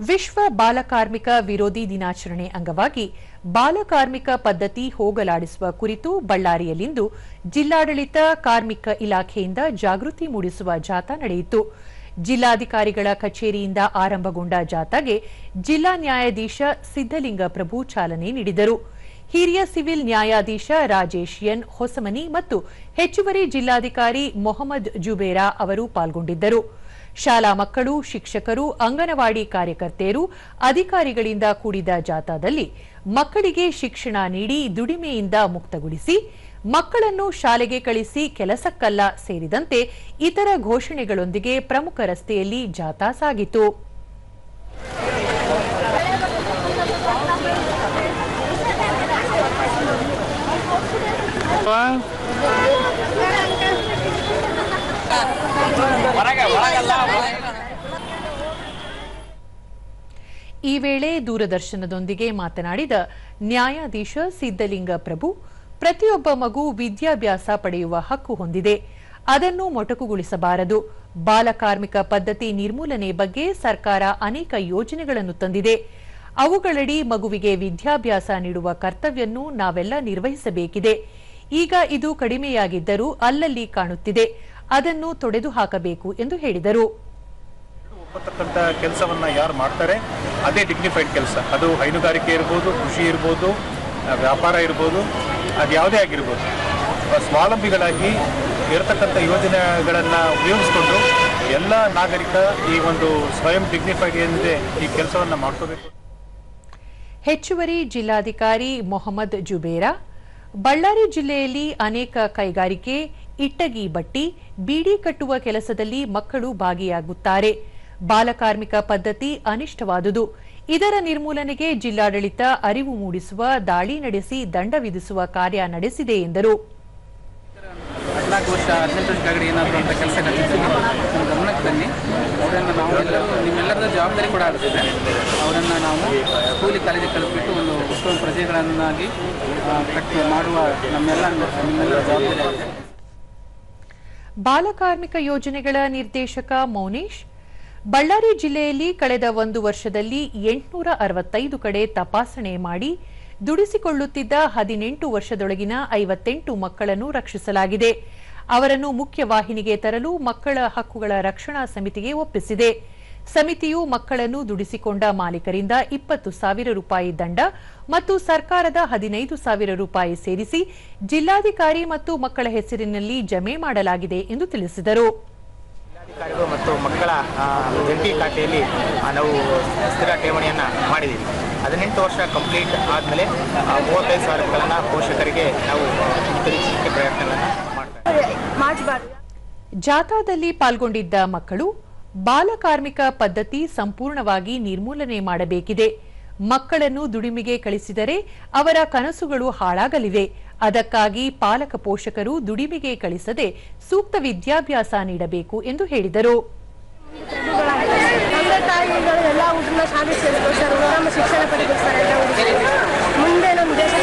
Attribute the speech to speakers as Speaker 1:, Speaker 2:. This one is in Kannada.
Speaker 1: ವಿಶ್ವ ಬಾಲಕಾರ್ಮಿಕ ವಿರೋಧಿ ದಿನಾಚರಣೆ ಅಂಗವಾಗಿ ಬಾಲಕಾರ್ಮಿಕ ಪದ್ಧತಿ ಹೋಗಲಾಡಿಸುವ ಕುರಿತು ಬಳ್ಳಾರಿಯಲ್ಲಿಂದು ಜಿಲ್ಲಾಡಳಿತ ಕಾರ್ಮಿಕ ಇಲಾಖೆಯಿಂದ ಜಾಗೃತಿ ಮೂಡಿಸುವ ಜಾಥಾ ನಡೆಯಿತು. ಜಿಲ್ಲಾಧಿಕಾರಿಗಳ ಕಚೇರಿಯಿಂದ ಆರಂಭಗೊಂಡ ಜಾಥಾಗೆ ಜಿಲ್ಲಾ ನ್ಯಾಯಾಧೀಶ ಸಿದ್ದಲಿಂಗ ಪ್ರಭು ಚಾಲನೆ ನೀಡಿದರು. ಹಿರಿಯ ಸಿವಿಲ್ ನ್ಯಾಯಾಧೀಶ ರಾಜೇಶ್ ಎನ್ ಹೊಸಮನಿ ಮತ್ತು ಹೆಚ್ಚುವರಿ ಜಿಲ್ಲಾಧಿಕಾರಿ ಮೊಹಮ್ಮದ್ ಜುಬೇರಾ ಅವರು ಪಾಲ್ಗೊಂಡಿದ್ದರು. ಶಾಲಾ ಮಕ್ಕಳು, ಶಿಕ್ಷಕರು, ಅಂಗನವಾಡಿ ಕಾರ್ಯಕರ್ತೆಯರು, ಅಧಿಕಾರಿಗಳಿಂದ ಕೂಡಿದ ಜಾಥಾದಲ್ಲಿ ಮಕ್ಕಳಿಗೆ ಶಿಕ್ಷಣ ನೀಡಿ ದುಡಿಮೆಯಿಂದ ಮುಕ್ತಗೊಳಿಸಿ, ಮಕ್ಕಳನ್ನು ಶಾಲೆಗೆ ಕಳಿಸಿ ಕೆಲಸಕ್ಕಲ್ಲ ಸೇರಿದಂತೆ ಇತರ ಘೋಷಣೆಗಳೊಂದಿಗೆ ಪ್ರಮುಖ ರಸ್ತೆಯಲ್ಲಿ ಜಾಥಾ ಸಾಗಿತು. ಈ ವೇಳೆ ದೂರದರ್ಶನದೊಂದಿಗೆ ಮಾತನಾಡಿದ ನ್ಯಾಯಾಧೀಶ ಸಿದ್ದಲಿಂಗ ಪ್ರಭು, ಪ್ರತಿಯೊಬ್ಬ ಮಗು ವಿದ್ಯಾಭ್ಯಾಸ ಪಡೆಯುವ ಹಕ್ಕು ಹೊಂದಿದೆ, ಅದನ್ನು ಮೊಟಕುಗೊಳಿಸಬಾರದು. ಬಾಲಕಾರ್ಮಿಕ ಪದ್ಧತಿ ನಿರ್ಮೂಲನೆ ಬಗ್ಗೆ ಸರ್ಕಾರ ಅನೇಕ ಯೋಜನೆಗಳನ್ನು ತಂದಿದೆ. ಅವುಗಳಡಿ ಮಗುವಿಗೆ ವಿದ್ಯಾಭ್ಯಾಸ ನೀಡುವ ಕರ್ತವ್ಯವನ್ನು ನಾವೆಲ್ಲ ನಿರ್ವಹಿಸಬೇಕಿದೆ. ಈಗ ಇದು ಕಡಿಮೆಯಾಗಿದ್ದರೂ ಅಲ್ಲಲ್ಲಿ ಕಾಣುತ್ತಿದೆ, ಅದನ್ನು ತೊಡೆದು ಹಾಕಬೇಕು ಎಂದು ಹೇಳಿದರು.
Speaker 2: ಕೆಲಸವನ್ನ ಯಾರು ಮಾಡ್ತಾರೆ ಅದೇ ಡಿಗ್ನಿಫೈಡ್ ಕೆಲಸ. ಅದು ಹೈನುಗಾರಿಕೆ ಇರ್ಬೋದು, ಕೃಷಿ ಇರ್ಬೋದು, ವ್ಯಾಪಾರ ಇರ್ಬೋದು, ಅದು ಯಾವುದೇ ಆಗಿರ್ಬೋದು. ಸ್ವಾವಲಂಬಿಗಳಾಗಿ ಇರತಕ್ಕಂಥ ಯೋಜನೆಗಳನ್ನು ಉಪಯೋಗಿಸಿಕೊಂಡು ಎಲ್ಲ ನಾಗರಿಕ ಈ ಒಂದು ಸ್ವಯಂ ಡಿಗ್ನಿಫೈಡ್ ಏನಿದೆ ಈ ಕೆಲಸವನ್ನು ಮಾಡ್ಕೋಬೇಕು.
Speaker 1: ಹೆಚ್ಚುವರಿ ಜಿಲ್ಲಾಧಿಕಾರಿ ಮೊಹಮ್ಮದ್ ಜುಬೇರಾ, ಬಳ್ಳಾರಿ ಜಿಲ್ಲೆಯಲ್ಲಿ ಅನೇಕ ಕೈಗಾರಿಕೆ, ಇಟ್ಟಗಿ ಬಟ್ಟಿ, ಬೀಡಿ ಕಟ್ಟುವ ಕೆಲಸದಲ್ಲಿ ಮಕ್ಕಳು ಭಾಗಿಯಾಗುತ್ತಾರೆ. ಬಾಲಕಾರ್ಮಿಕ ಪದ್ಧತಿ ಅನಿಷ್ಟವಾದುದು. ಇದರ ನಿರ್ಮೂಲನೆಗೆ ಜಿಲ್ಲಾಡಳಿತ ಅರಿವು ಮೂಡಿಸುವ, ದಾಳಿ ನಡೆಸಿ ದಂಡ ವಿಧಿಸುವ ಕಾರ್ಯ ನಡೆಸಿದೆ ಎಂದರು.
Speaker 3: 14 ವರ್ಷ 18 ವರ್ಷ ಕೆಳಗಡೆ ಏನಾದರೂ ಅಂತ ಕೆಲಸಗಳಿದ್ದು ನಮ್ಮ ಗಮನಕ್ಕೆ ಬನ್ನಿ. ಅವರನ್ನು ನಾವೆಲ್ಲರೂ ನಿಮ್ಮೆಲ್ಲರದ ಜವಾಬ್ದಾರಿ ಕೂಡ ಆಗುತ್ತದೆ. ಅವರನ್ನು ನಾವು ಸ್ಕೂಲಿಗೆ ಕಾಲೇಜಿಗೆ ಕಲಿಸ್ಬಿಟ್ಟು ಒಂದು ಉತ್ತಮ ಪ್ರಜೆಗಳನ್ನಾಗಿ ಮಾಡುವ ನಿಮ್ಮೆಲ್ಲರ ಜವಾಬ್ದಾರಿ ಆಗಿದೆ.
Speaker 1: ಬಾಲಕಾರ್ಮಿಕ ಯೋಜನೆಗಳ ನಿರ್ದೇಶಕ ಮೌನೇಶ್, ಬಳ್ಳಾರಿ ಜಿಲ್ಲೆಯಲ್ಲಿ ಕಳೆದ 1 ವರ್ಷದಲ್ಲಿ 865 ಕಡೆ ತಪಾಸಣೆ ಮಾಡಿ ದುಡಿಸಿಕೊಳ್ಳುತ್ತಿದ್ದ 18 ವರ್ಷದೊಳಗಿನ 58 ಮಕ್ಕಳನ್ನು ರಕ್ಷಿಸಲಾಗಿದೆ. ಅವರನ್ನು ಮುಖ್ಯವಾಹಿನಿಗೆ ತರಲು ಮಕ್ಕಳ ಹಕ್ಕುಗಳ ರಕ್ಷಣಾ ಸಮಿತಿಗೆ ಒಪ್ಪಿಸಿದೆ. ಸಮಿತಿಯು ಮಕ್ಕಳನ್ನು ದುಡಿಸಿಕೊಂಡ ಮಾಲೀಕರಿಂದ 20,000 ರೂಪಾಯಿ ದಂಡ ಮತ್ತು ಸರ್ಕಾರದ 15,000 ರೂಪಾಯಿ ಸೇರಿಸಿ ಜಿಲ್ಲಾಧಿಕಾರಿ ಮತ್ತು ಮಕ್ಕಳ ಹೆಸರಿನಲ್ಲಿ ಜಮೆ ಮಾಡಲಾಗಿದೆ ಎಂದು ತಿಳಿಸಿದರು.
Speaker 4: ಜಿಲ್ಲಾಧಿಕಾರಿಗಳು ಮತ್ತು ಮಕ್ಕಳ ಜಂಟಿ ಖಾತೆಯಲ್ಲಿ ನಾವು ಸ್ಥಿರ ಠೇವಣಿಯನ್ನು ಮಾಡಿದ್ದೀವಿ. 18 ವರ್ಷ ಕಂಪ್ಲೀಟ್ ಆದಮೇಲೆ 35,000 ಪೋಷಕರಿಗೆ ನಾವು ವಿತರಿಸಲಿಕ್ಕೆ ಪ್ರಯತ್ನಗಳನ್ನು ಮಾಡ್ತಾರೆ.
Speaker 1: ಜಾಥಾದಲ್ಲಿ ಪಾಲ್ಗೊಂಡಿದ್ದ ಮಕ್ಕಳು, ಬಾಲಕಾರ್ಮಿಕ ಪದ್ಧತಿ ಸಂಪೂರ್ಣವಾಗಿ ನಿರ್ಮೂಲನೆ ಮಾಡಬೇಕಿದೆ. ಮಕ್ಕಳನ್ನು ದುಡಿಮೆಗೆ ಕಳಿಸಿದರೆ ಅವರ ಕನಸುಗಳು ಹಾಳಾಗಲಿವೆ. ಅದಕ್ಕಾಗಿ ಪಾಲಕ ಪೋಷಕರು ದುಡಿಮೆಗೆ ಕಳಿಸದೆ ಸೂಕ್ತ ವಿದ್ಯಾಭ್ಯಾಸ ನೀಡಬೇಕು ಎಂದು ಹೇಳಿದರು.
Speaker 5: ತಂದೆ ತಾಯಿಗಳು ಎಲ್ಲ ಊಟನ ಶಾಲೆ ಸೇರಿಸ್ತಾರೆ, ಉತ್ತಮ ಶಿಕ್ಷಣ ಪಡೆದು ಮುಂದೆ ನಮ್ಮ ದೇಶ